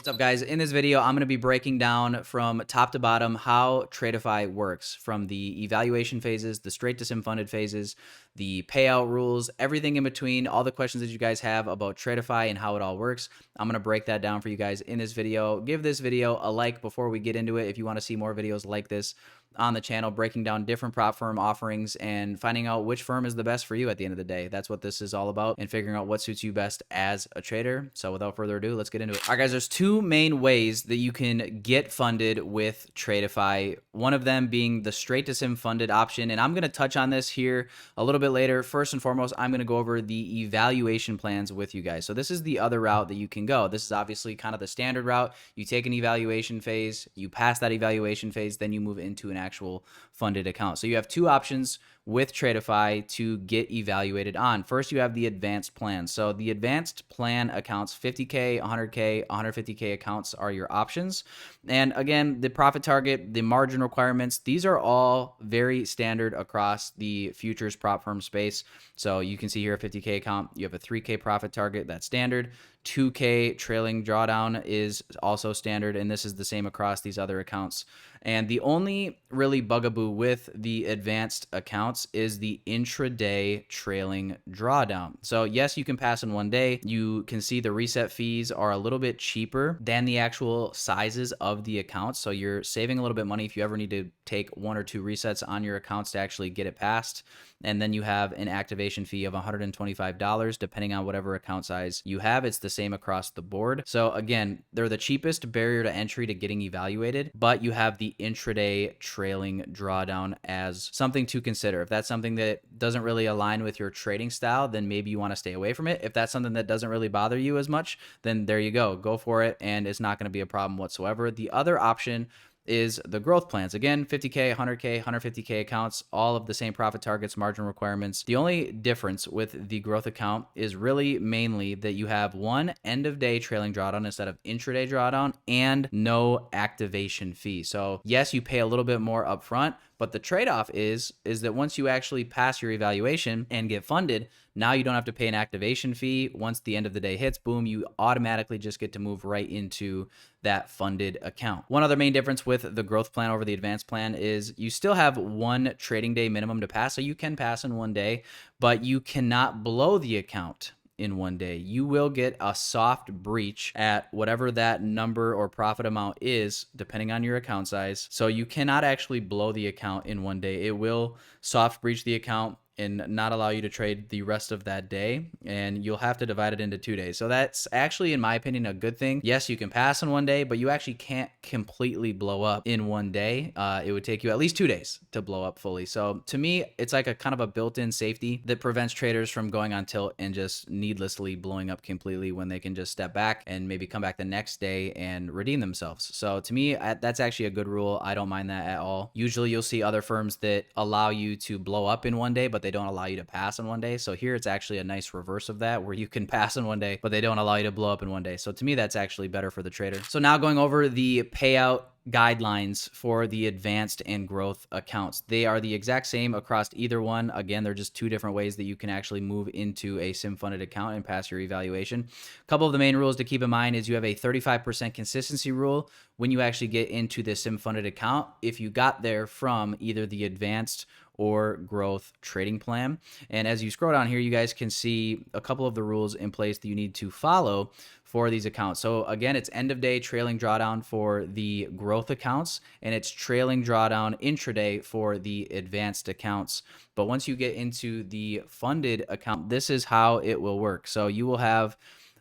What's up, guys? In this video, I'm going to be breaking down from top to bottom how Tradeify works, from the evaluation phases, the straight to sim funded phases, the payout rules, everything in between, all the questions that you guys have about Tradeify and how it all works. I'm going to break that down for you guys in this video. Give this video a like before we get into it if you want to see more videos like this on the channel, breaking down different prop firm offerings and finding out which firm is the best for you at the end of the day. That's what this is all about, and figuring out what suits you best as a trader. So without further ado, let's get into it. All right, guys, there's two main ways that you can get funded with Tradeify. One of them being the straight to sim funded option, and I'm going to touch on this here a little bit later. First and foremost, I'm going to go over the evaluation plans with you guys. So this is the other route that you can go. This is obviously kind of the standard route. You take an evaluation phase, you pass that evaluation phase, then you move into an actual funded account. So you have two options with Tradeify to get evaluated on. First, you have the advanced plan. So the advanced plan accounts, 50K, 100K, 150K accounts are your options. And again, the profit target, the margin requirements, these are all very standard across the futures prop firm space. So you can see here a 50K account, you have a 3K profit target, that's standard. 2K trailing drawdown is also standard, and this is the same across these other accounts. And the only really bugaboo with the advanced accounts is the intraday trailing drawdown. So yes, you can pass in one day. You can see the reset fees are a little bit cheaper than the actual sizes of the accounts. So you're saving a little bit of money if you ever need to take one or two resets on your accounts to actually get it passed. And then you have an activation fee of $125 depending on whatever account size you have. It's the same across the board. So again, they're the cheapest barrier to entry to getting evaluated, but you have the intraday trailing drawdown as something to consider. If that's something that doesn't really align with your trading style, then maybe you want to stay away from it. If that's something that doesn't really bother you as much, then there you go for it, and it's not going to be a problem whatsoever. The other option is the growth plans. Again, 50K, 100K, 150K accounts, all of the same profit targets, margin requirements. The only difference with the growth account is really mainly that you have one end of day trailing drawdown instead of intraday drawdown, and no activation fee. So yes, you pay a little bit more upfront, but the trade-off is that once you actually pass your evaluation and get funded, now you don't have to pay an activation fee. Once the end of the day hits, boom, you automatically just get to move right into that funded account. One other main difference with the growth plan over the advanced plan is you still have one trading day minimum to pass. So you can pass in one day, but you cannot blow the account in one day. You will get a soft breach at whatever that number or profit amount is, depending on your account size. So you cannot actually blow the account in one day. It will soft breach the account and not allow you to trade the rest of that day, and you'll have to divide it into 2 days. So that's actually, in my opinion, a good thing. Yes, you can pass in one day, but you actually can't completely blow up in one day. It would take you at least 2 days to blow up fully. So to me, it's like a kind of a built-in safety that prevents traders from going on tilt and just needlessly blowing up completely when they can just step back and maybe come back the next day and redeem themselves. So to me, that's actually a good rule. I don't mind that at all. Usually you'll see other firms that allow you to blow up in one day, but they don't allow you to pass in one day. So here it's actually a nice reverse of that, where you can pass in one day, but they don't allow you to blow up in one day. So to me, that's actually better for the trader. So now going over the payout guidelines for the advanced and growth accounts. They are the exact same across either one. Again, they're just two different ways that you can actually move into a sim funded account and pass your evaluation. A couple of the main rules to keep in mind is you have a 35% consistency rule when you actually get into the sim funded account if you got there from either the advanced or growth trading plan. And as you scroll down here, you guys can see a couple of the rules in place that you need to follow for these accounts. So again, it's end of day trailing drawdown for the growth accounts, and it's trailing drawdown intraday for the advanced accounts. But once you get into the funded account, this is how it will work. So you will have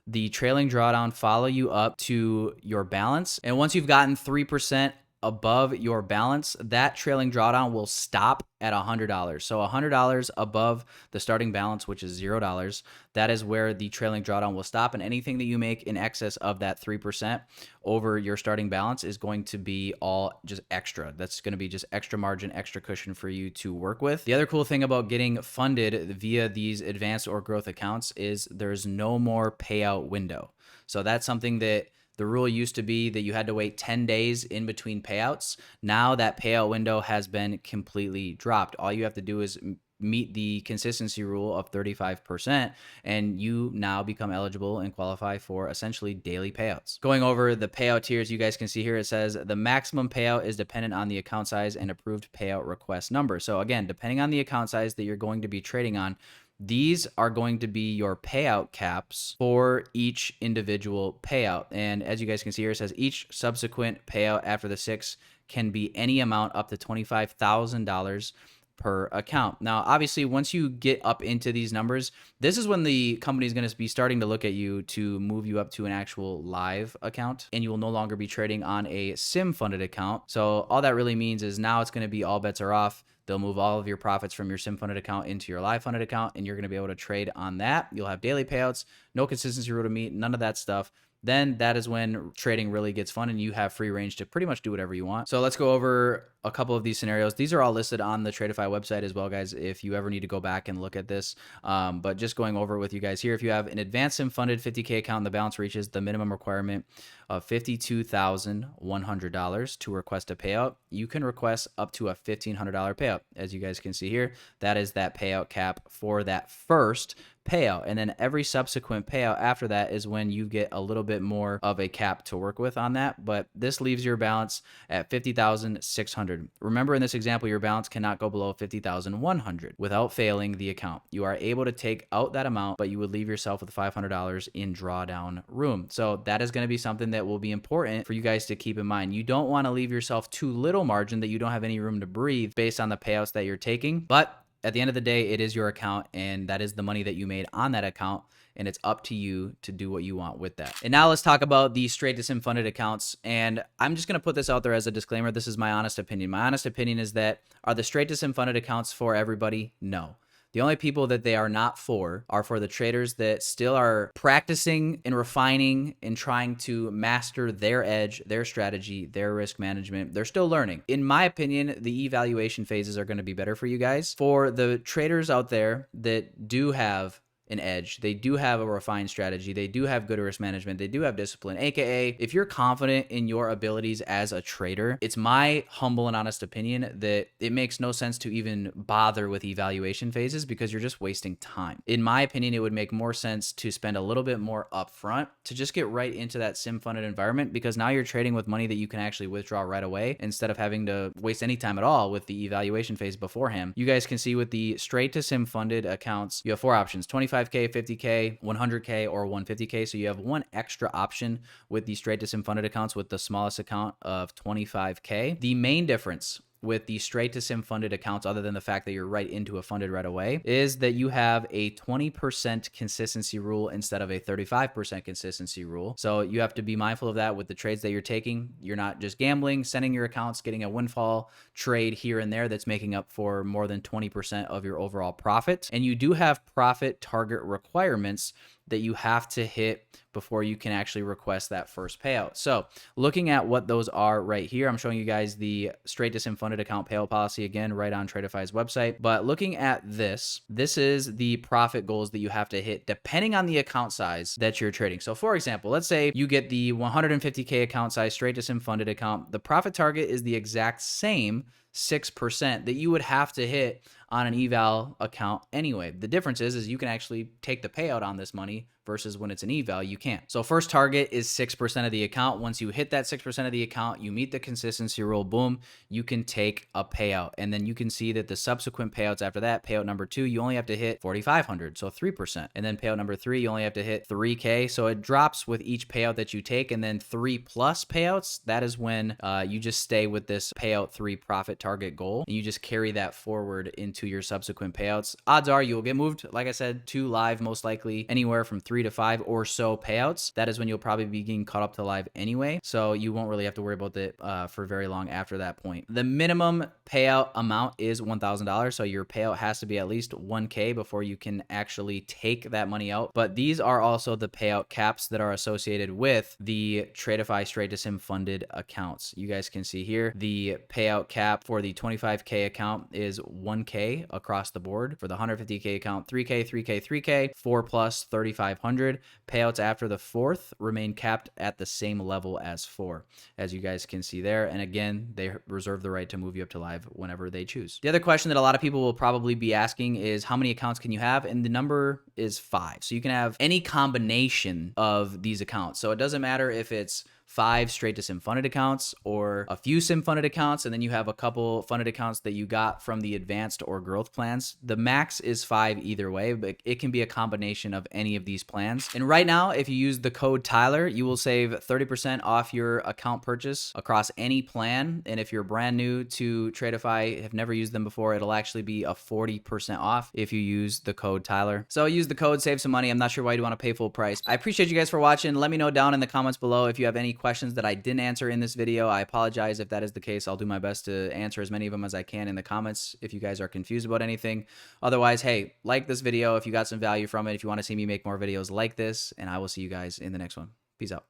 the trailing drawdown follow you up to your balance. And once you've gotten 3% above your balance, that trailing drawdown will stop at $100. So $100 above the starting balance, which is $0, that is where the trailing drawdown will stop. And anything that you make in excess of that 3% over your starting balance is going to be all just extra. That's going to be just extra margin, extra cushion for you to work with. The other cool thing about getting funded via these advanced or growth accounts is there's no more payout window. So that's something that the rule used to be that you had to wait 10 days in between payouts. Now that payout window has been completely dropped. All you have to do is meet the consistency rule of 35%, and you now become eligible and qualify for essentially daily payouts. Going over the payout tiers, you guys can see here, it says the maximum payout is dependent on the account size and approved payout request number. So again, depending on the account size that you're going to be trading on, these are going to be your payout caps for each individual payout. And as you guys can see here, it says each subsequent payout after the 6 can be any amount up to $25,000 per account. Now, obviously, once you get up into these numbers, this is when the company is going to be starting to look at you to move you up to an actual live account, and you will no longer be trading on a sim funded account. So all that really means is now it's going to be all bets are off. They'll move all of your profits from your sim funded account into your live funded account, and you're going to be able to trade on that. You'll have daily payouts, no consistency rule to meet, none of that stuff. Then that is when trading really gets fun and you have free range to pretty much do whatever you want. So let's go over a couple of these scenarios. These are all listed on the Tradeify website as well, guys, if you ever need to go back and look at this. But just going over it with you guys here, if you have an advanced sim funded 50K account and the balance reaches the minimum requirement of $52,100 to request a payout, you can request up to a $1,500 payout. As you guys can see here, that is that payout cap for that first payout. And then every subsequent payout after that is when you get a little bit more of a cap to work with on that. But this leaves your balance at $50,600. Remember, in this example, your balance cannot go below $50,100 without failing the account. You are able to take out that amount, but you would leave yourself with $500 in drawdown room. So that is going to be something that will be important for you guys to keep in mind. You don't want to leave yourself too little margin that you don't have any room to breathe based on the payouts that you're taking. But at the end of the day, it is your account, and that is the money that you made on that account, and it's up to you to do what you want with that. And now let's talk about the straight to sim funded accounts. And I'm just going to put this out there as a disclaimer. This is my honest opinion. My honest opinion is that, are the straight to sim funded accounts for everybody? No. The only people that they are not for are for the traders that still are practicing and refining and trying to master their edge, their strategy, their risk management. They're still learning. In my opinion, the evaluation phases are going to be better for you guys. For the traders out there that do have an edge, they do have a refined strategy, they do have good risk management, they do have discipline, aka if you're confident in your abilities as a trader, it's my humble and honest opinion that it makes no sense to even bother with evaluation phases because you're just wasting time. In my opinion, it would make more sense to spend a little bit more upfront to just get right into that sim funded environment, because now you're trading with money that you can actually withdraw right away instead of having to waste any time at all with the evaluation phase beforehand. You guys can see with the straight to sim funded accounts, you have 4 options: 25K, 50K, 100K, or 150K. So you have one extra option with the straight to sim funded accounts with the smallest account of 25K. The main difference with the straight to sim funded accounts, other than the fact that you're right into a funded right away, is that you have a 20% consistency rule instead of a 35% consistency rule. So you have to be mindful of that with the trades that you're taking. You're not just gambling, sending your accounts, getting a windfall trade here and there that's making up for more than 20% of your overall profit. And you do have profit target requirements that you have to hit before you can actually request that first payout. So looking at what those are right here, I'm showing you guys the straight to sim funded account payout policy again, right on Tradeify's website. But looking at this is the profit goals that you have to hit depending on the account size that you're trading. So for example, let's say you get the 150K account size straight to sim funded account. The profit target is the exact same 6% that you would have to hit on an eval account anyway. The difference is you can actually take the payout on this money versus when it's an eval, you can't. So first target is 6% of the account. Once you hit that 6% of the account, you meet the consistency rule, boom, you can take a payout. And then you can see that the subsequent payouts after that, payout number 2, you only have to hit 4,500, so 3%. And then payout number 3, you only have to hit 3K. So it drops with each payout that you take. And then 3 plus payouts, that is when you just stay with this payout 3 profit target goal. And you just carry that forward into your subsequent payouts. Odds are you will get moved, like I said, to live, most likely anywhere from 3 to 5 or so payouts. That is when you'll probably be getting caught up to live anyway. So you won't really have to worry about it for very long after that point. The minimum payout amount is $1,000. So your payout has to be at least 1K before you can actually take that money out. But these are also the payout caps that are associated with the Tradeify straight to sim funded accounts. You guys can see here, the payout cap for the 25K account is 1K across the board. For the 150K account, 3K, 3K, 3K, 4 plus, 3,500. 500. Payouts after the 4th remain capped at the same level as 4, as you guys can see there. And again, they reserve the right to move you up to live whenever they choose. The other question that a lot of people will probably be asking is how many accounts can you have? And the number is 5. So you can have any combination of these accounts. So it doesn't matter if it's 5 straight to sim funded accounts or a few sim funded accounts, and then you have a couple funded accounts that you got from the advanced or growth plans. The max is 5 either way, but it can be a combination of any of these plans. And right now, if you use the code Tyler, you will save 30% off your account purchase across any plan. And if you're brand new to Tradeify, have never used them before, it'll actually be a 40% off if you use the code Tyler. So use the code, save some money. I'm not sure why you'd want to pay full price. I appreciate you guys for watching. Let me know down in the comments below if you have any questions that I didn't answer in this video. I apologize if that is the case. I'll do my best to answer as many of them as I can in the comments if you guys are confused about anything. Otherwise, hey, like this video if you got some value from it, if you want to see me make more videos like this, and I will see you guys in the next one. Peace out.